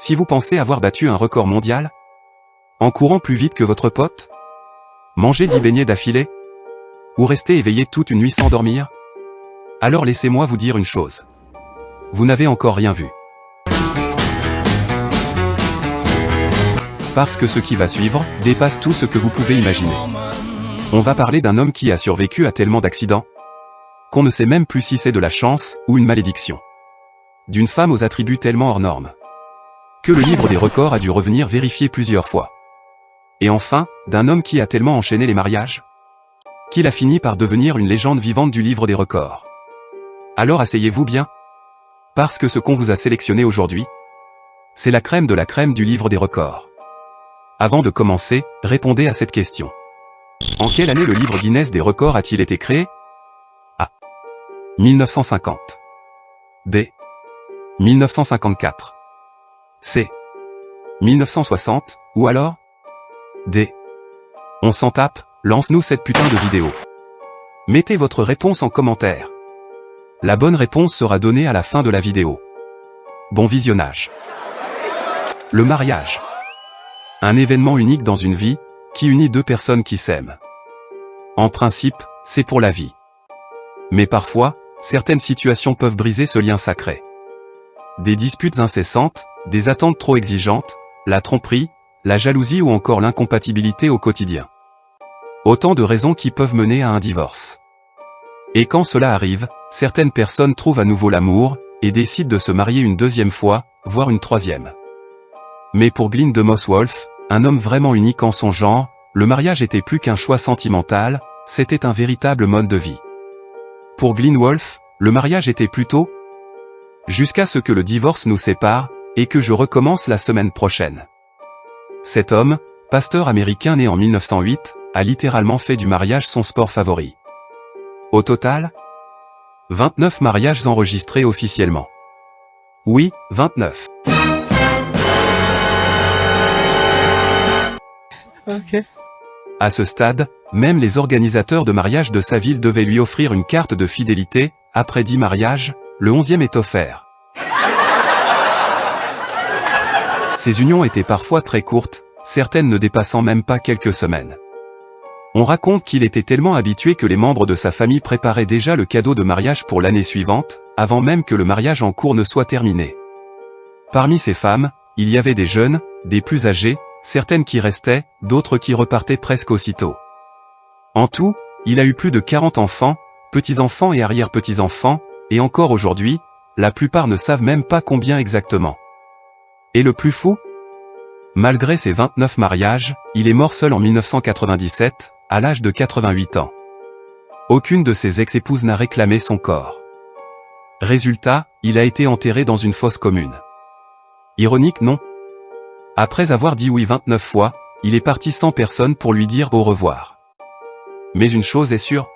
Si vous pensez avoir battu un record mondial? En courant plus vite que votre pote? Manger 10 beignets d'affilée? Ou rester éveillé toute une nuit sans dormir? Alors laissez-moi vous dire une chose. Vous n'avez encore rien vu. Parce que ce qui va suivre dépasse tout ce que vous pouvez imaginer. On va parler d'un homme qui a survécu à tellement d'accidents qu'on ne sait même plus si c'est de la chance ou une malédiction. D'une femme aux attributs tellement hors normes que le livre des records a dû revenir vérifier plusieurs fois. Et enfin, d'un homme qui a tellement enchaîné les mariages qu'il a fini par devenir une légende vivante du livre des records. Alors asseyez-vous bien, parce que ce qu'on vous a sélectionné aujourd'hui, c'est la crème de la crème du livre des records. Avant de commencer, répondez à cette question. En quelle année le livre Guinness des records a-t-il été créé? A. 1950. B. 1954. C. 1960, ou alors D. On s'en tape, lance-nous cette putain de vidéo. Mettez votre réponse en commentaire. La bonne réponse sera donnée à la fin de la vidéo. Bon visionnage. Le mariage. Un événement unique dans une vie, qui unit deux personnes qui s'aiment. En principe, c'est pour la vie. Mais parfois, certaines situations peuvent briser ce lien sacré. Des disputes incessantes, des attentes trop exigeantes, la tromperie, la jalousie ou encore l'incompatibilité au quotidien. Autant de raisons qui peuvent mener à un divorce. Et quand cela arrive, certaines personnes trouvent à nouveau l'amour, et décident de se marier une deuxième fois, voire une troisième. Mais pour Glyn DeMoss-Wolfe, un homme vraiment unique en son genre, le mariage était plus qu'un choix sentimental, c'était un véritable mode de vie. Pour Glyn Wolfe, le mariage était plutôt jusqu'à ce que le divorce nous sépare, et que je recommence la semaine prochaine. Cet homme, pasteur américain né en 1908, a littéralement fait du mariage son sport favori. Au total, 29 mariages enregistrés officiellement. Oui, 29. Ok. À ce stade, même les organisateurs de mariage de sa ville devaient lui offrir une carte de fidélité. Après 10 mariages, le 11e est offert. Ces unions étaient parfois très courtes, certaines ne dépassant même pas quelques semaines. On raconte qu'il était tellement habitué que les membres de sa famille préparaient déjà le cadeau de mariage pour l'année suivante, avant même que le mariage en cours ne soit terminé. Parmi ces femmes, il y avait des jeunes, des plus âgées, certaines qui restaient, d'autres qui repartaient presque aussitôt. En tout, il a eu plus de 40 enfants, petits-enfants et arrière-petits-enfants, et encore aujourd'hui, la plupart ne savent même pas combien exactement. Et le plus fou? Malgré ses 29 mariages, il est mort seul en 1997, à l'âge de 88 ans. Aucune de ses ex-épouses n'a réclamé son corps. Résultat, il a été enterré dans une fosse commune. Ironique, non? Après avoir dit oui 29 fois, il est parti sans personne pour lui dire au revoir. Mais une chose est sûre.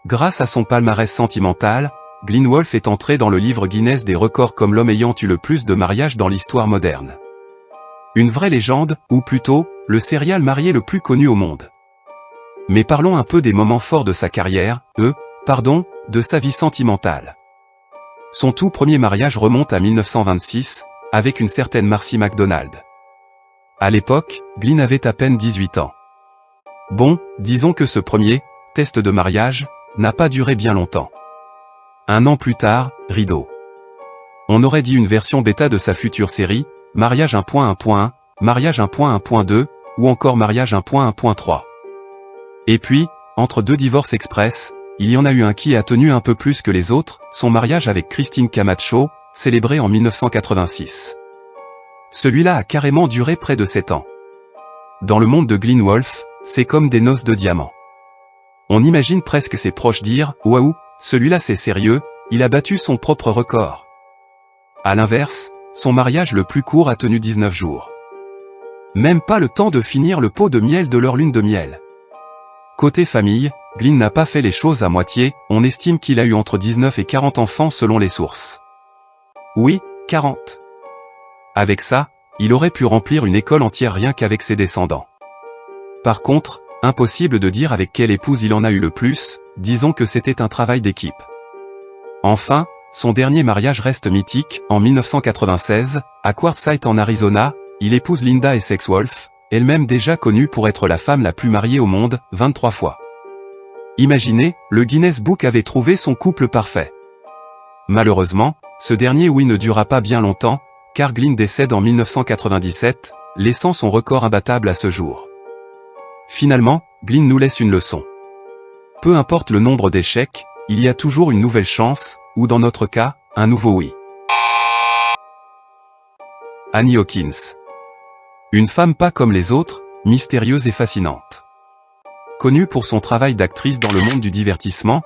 Grâce à son palmarès sentimental, Glyn Wolfe est entré dans le livre Guinness des records comme l'homme ayant eu le plus de mariages dans l'histoire moderne. Une vraie légende, ou plutôt, le serial marié le plus connu au monde. Mais parlons un peu des moments forts de sa carrière, de sa vie sentimentale. Son tout premier mariage remonte à 1926, avec une certaine Marcy McDonald. À l'époque, Glyn avait à peine 18 ans. Bon, disons que ce premier test de mariage n'a pas duré bien longtemps. Un an plus tard, rideau. On aurait dit une version bêta de sa future série, Mariage 1.1.1, Mariage 1.1.2, ou encore Mariage 1.1.3. Et puis, entre deux divorces express, il y en a eu un qui a tenu un peu plus que les autres, son mariage avec Christine Camacho, célébré en 1986. Celui-là a carrément duré près de 7 ans. Dans le monde de Glyn Wolfe, c'est comme des noces de diamants. On imagine presque ses proches dire « Waouh, celui-là c'est sérieux, il a battu son propre record ». À l'inverse, son mariage le plus court a tenu 19 jours. Même pas le temps de finir le pot de miel de leur lune de miel. Côté famille, Glyn n'a pas fait les choses à moitié, on estime qu'il a eu entre 19 et 40 enfants selon les sources. Oui, 40. Avec ça, il aurait pu remplir une école entière rien qu'avec ses descendants. Par contre, impossible de dire avec quelle épouse il en a eu le plus, disons que c'était un travail d'équipe. Enfin, son dernier mariage reste mythique. En 1996, à Quartzsite en Arizona, il épouse Linda Essex Wolf, elle-même déjà connue pour être la femme la plus mariée au monde, 23 fois. Imaginez, le Guinness Book avait trouvé son couple parfait. Malheureusement, ce dernier ne dura pas bien longtemps, car Glynn décède en 1997, laissant son record imbattable à ce jour. Finalement, Glynn nous laisse une leçon. Peu importe le nombre d'échecs, il y a toujours une nouvelle chance, ou dans notre cas, un nouveau oui. Annie Hawkins. Une femme pas comme les autres, mystérieuse et fascinante. Connue pour son travail d'actrice dans le monde du divertissement,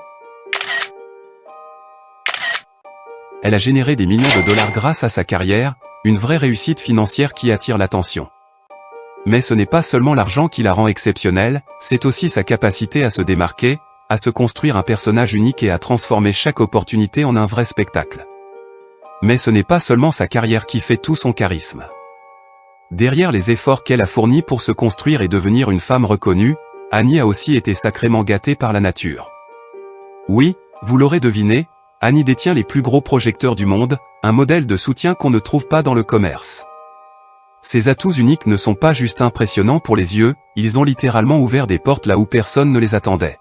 elle a généré des millions de dollars grâce à sa carrière, une vraie réussite financière qui attire l'attention. Mais ce n'est pas seulement l'argent qui la rend exceptionnelle, c'est aussi sa capacité à se démarquer, à se construire un personnage unique et à transformer chaque opportunité en un vrai spectacle. Mais ce n'est pas seulement sa carrière qui fait tout son charisme. Derrière les efforts qu'elle a fournis pour se construire et devenir une femme reconnue, Annie a aussi été sacrément gâtée par la nature. Oui, vous l'aurez deviné, Annie détient les plus gros projecteurs du monde, un modèle de soutien qu'on ne trouve pas dans le commerce. Ces atouts uniques ne sont pas juste impressionnants pour les yeux, ils ont littéralement ouvert des portes là où personne ne les attendait.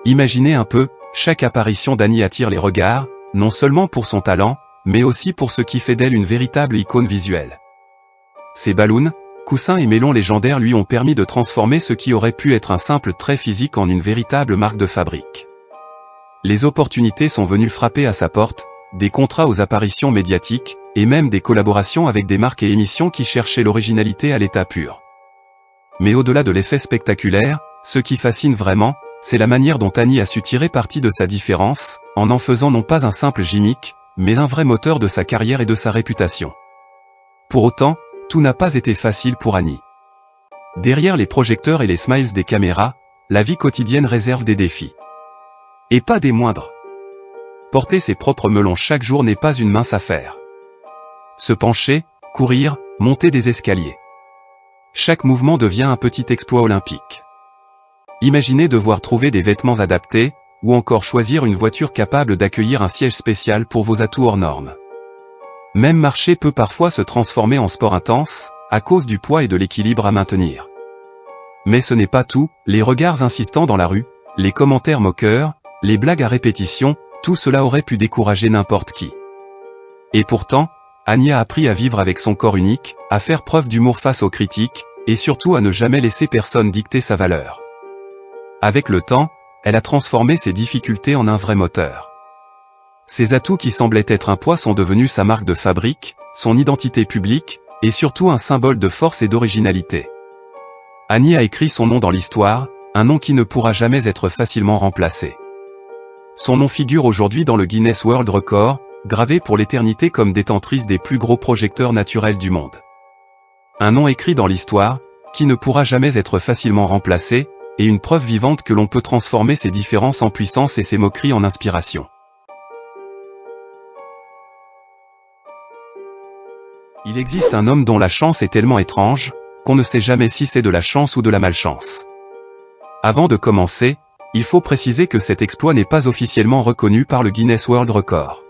Imaginez un peu, chaque apparition d'Annie attire les regards, non seulement pour son talent, mais aussi pour ce qui fait d'elle une véritable icône visuelle. Ses ballons, coussins et mélons légendaires lui ont permis de transformer ce qui aurait pu être un simple trait physique en une véritable marque de fabrique. Les opportunités sont venues frapper à sa porte, des contrats aux apparitions médiatiques, et même des collaborations avec des marques et émissions qui cherchaient l'originalité à l'état pur. Mais au-delà de l'effet spectaculaire, ce qui fascine vraiment, c'est la manière dont Annie a su tirer parti de sa différence, en faisant non pas un simple gimmick, mais un vrai moteur de sa carrière et de sa réputation. Pour autant, tout n'a pas été facile pour Annie. Derrière les projecteurs et les smiles des caméras, la vie quotidienne réserve des défis. Et pas des moindres. Porter ses propres melons chaque jour n'est pas une mince affaire. Se pencher, courir, monter des escaliers. Chaque mouvement devient un petit exploit olympique. Imaginez devoir trouver des vêtements adaptés, ou encore choisir une voiture capable d'accueillir un siège spécial pour vos atouts hors normes. Même marcher peut parfois se transformer en sport intense, à cause du poids et de l'équilibre à maintenir. Mais ce n'est pas tout, les regards insistants dans la rue, les commentaires moqueurs, les blagues à répétition, tout cela aurait pu décourager n'importe qui. Et pourtant, Annie a appris à vivre avec son corps unique, à faire preuve d'humour face aux critiques, et surtout à ne jamais laisser personne dicter sa valeur. Avec le temps, elle a transformé ses difficultés en un vrai moteur. Ses atouts qui semblaient être un poids sont devenus sa marque de fabrique, son identité publique, et surtout un symbole de force et d'originalité. Annie a écrit son nom dans l'histoire, un nom qui ne pourra jamais être facilement remplacé. Son nom figure aujourd'hui dans le Guinness World Record, gravé pour l'éternité comme détentrice des plus gros projecteurs naturels du monde. Un nom écrit dans l'histoire, qui ne pourra jamais être facilement remplacé, et une preuve vivante que l'on peut transformer ses différences en puissance et ses moqueries en inspiration. Il existe un homme dont la chance est tellement étrange, qu'on ne sait jamais si c'est de la chance ou de la malchance. Avant de commencer, il faut préciser que cet exploit n'est pas officiellement reconnu par le Guinness World Record.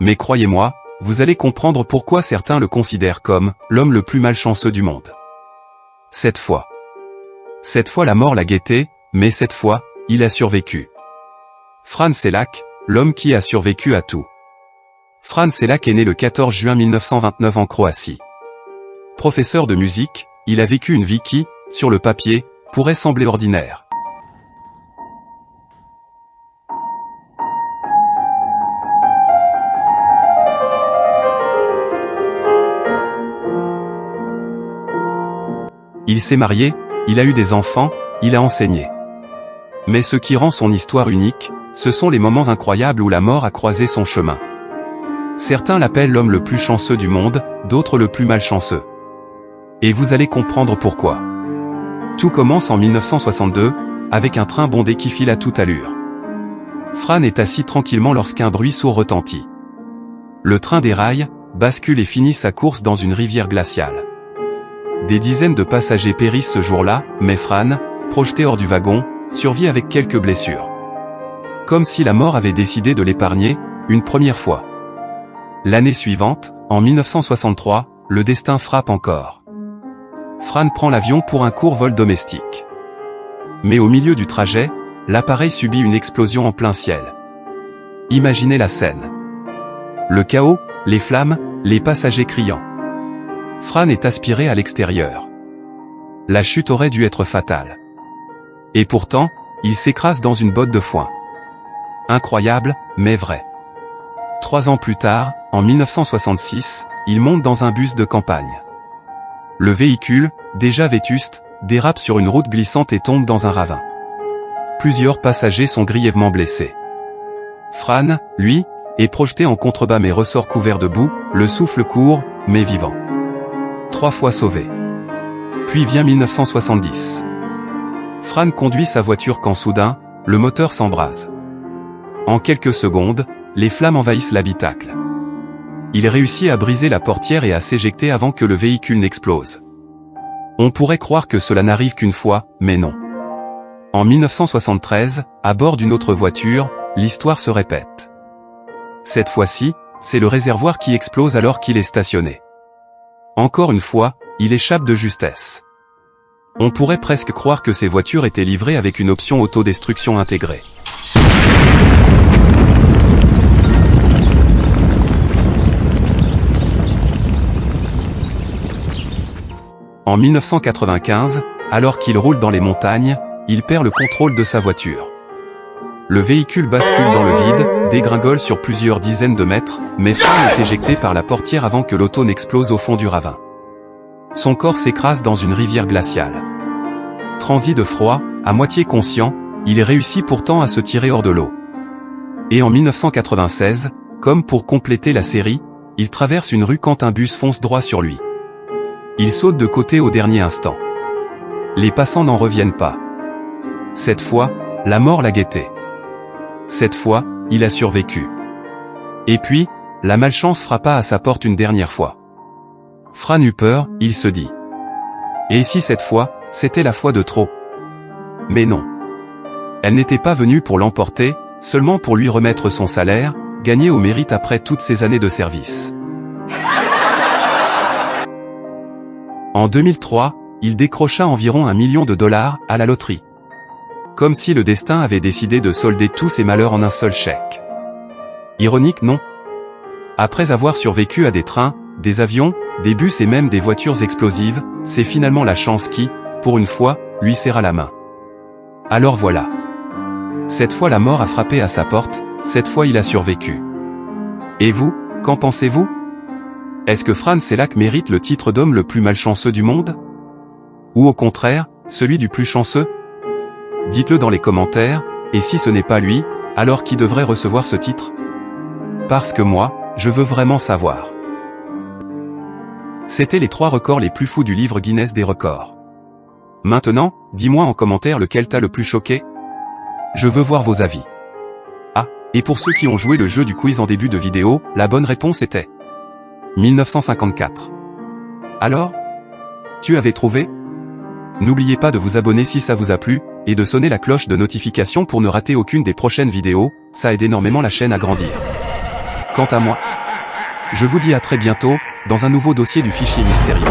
Mais croyez-moi, vous allez comprendre pourquoi certains le considèrent comme l'homme le plus malchanceux du monde. Cette fois, la mort l'a guetté, mais cette fois, il a survécu. Fran Selak, l'homme qui a survécu à tout. Fran Selak est né le 14 juin 1929 en Croatie. Professeur de musique, il a vécu une vie qui, sur le papier, pourrait sembler ordinaire. Il s'est marié, il a eu des enfants, il a enseigné. Mais ce qui rend son histoire unique, ce sont les moments incroyables où la mort a croisé son chemin. Certains l'appellent l'homme le plus chanceux du monde, d'autres le plus malchanceux. Et vous allez comprendre pourquoi. Tout commence en 1962, avec un train bondé qui file à toute allure. Fran est assis tranquillement lorsqu'un bruit sourd retentit. Le train déraille, bascule et finit sa course dans une rivière glaciale. Des dizaines de passagers périssent ce jour-là, mais Fran, projeté hors du wagon, survit avec quelques blessures. Comme si la mort avait décidé de l'épargner, une première fois. L'année suivante, en 1963, le destin frappe encore. Fran prend l'avion pour un court vol domestique. Mais au milieu du trajet, l'appareil subit une explosion en plein ciel. Imaginez la scène. Le chaos, les flammes, les passagers criant. Fran est aspiré à l'extérieur. La chute aurait dû être fatale. Et pourtant, il s'écrase dans une botte de foin. Incroyable, mais vrai. 3 ans plus tard, en 1966, il monte dans un bus de campagne. Le véhicule, déjà vétuste, dérape sur une route glissante et tombe dans un ravin. Plusieurs passagers sont grièvement blessés. Fran, lui, est projeté en contrebas mais ressort couvert de boue, le souffle court, mais vivant. 3 fois sauvé. Puis vient 1970. Fran conduit sa voiture quand soudain, le moteur s'embrase. En quelques secondes, les flammes envahissent l'habitacle. Il réussit à briser la portière et à s'éjecter avant que le véhicule n'explose. On pourrait croire que cela n'arrive qu'une fois, mais non. En 1973, à bord d'une autre voiture, l'histoire se répète. Cette fois-ci, c'est le réservoir qui explose alors qu'il est stationné. Encore une fois, il échappe de justesse. On pourrait presque croire que ces voitures étaient livrées avec une option autodestruction intégrée. En 1995, alors qu'il roule dans les montagnes, il perd le contrôle de sa voiture. Le véhicule bascule dans le vide, dégringole sur plusieurs dizaines de mètres, mais Fran est éjecté par la portière avant que l'auto n'explose au fond du ravin. Son corps s'écrase dans une rivière glaciale. Transi de froid, à moitié conscient, il réussit pourtant à se tirer hors de l'eau. Et en 1996, comme pour compléter la série, il traverse une rue quand un bus fonce droit sur lui. Il saute de côté au dernier instant. Les passants n'en reviennent pas. Cette fois, la mort l'a guetté. Cette fois, il a survécu. Et puis, la malchance frappa à sa porte une dernière fois. Fran eut peur, il se dit. Et si cette fois, c'était la fois de trop? Mais non. Elle n'était pas venue pour l'emporter, seulement pour lui remettre son salaire, gagné au mérite après toutes ces années de service. En 2003, il décrocha environ $1 million à la loterie. Comme si le destin avait décidé de solder tous ses malheurs en un seul chèque. Ironique, non? Après avoir survécu à des trains, des avions, des bus et même des voitures explosives, c'est finalement la chance qui, pour une fois, lui serra la main. Alors voilà. Cette fois la mort a frappé à sa porte, cette fois il a survécu. Et vous, qu'en pensez-vous? Est-ce que Fran Selak mérite le titre d'homme le plus malchanceux du monde? Ou au contraire, celui du plus chanceux? Dites-le dans les commentaires, et si ce n'est pas lui, alors qui devrait recevoir ce titre? Parce que moi, je veux vraiment savoir. C'était les 3 records les plus fous du livre Guinness des records. Maintenant, dis-moi en commentaire lequel t'a le plus choqué? Je veux voir vos avis. Ah, et pour ceux qui ont joué le jeu du quiz en début de vidéo, la bonne réponse était 1954. Alors? Tu avais trouvé? N'oubliez pas de vous abonner si ça vous a plu, et de sonner la cloche de notification pour ne rater aucune des prochaines vidéos, ça aide énormément la chaîne à grandir. Quant à moi, je vous dis à très bientôt, dans un nouveau dossier du fichier mystérieux.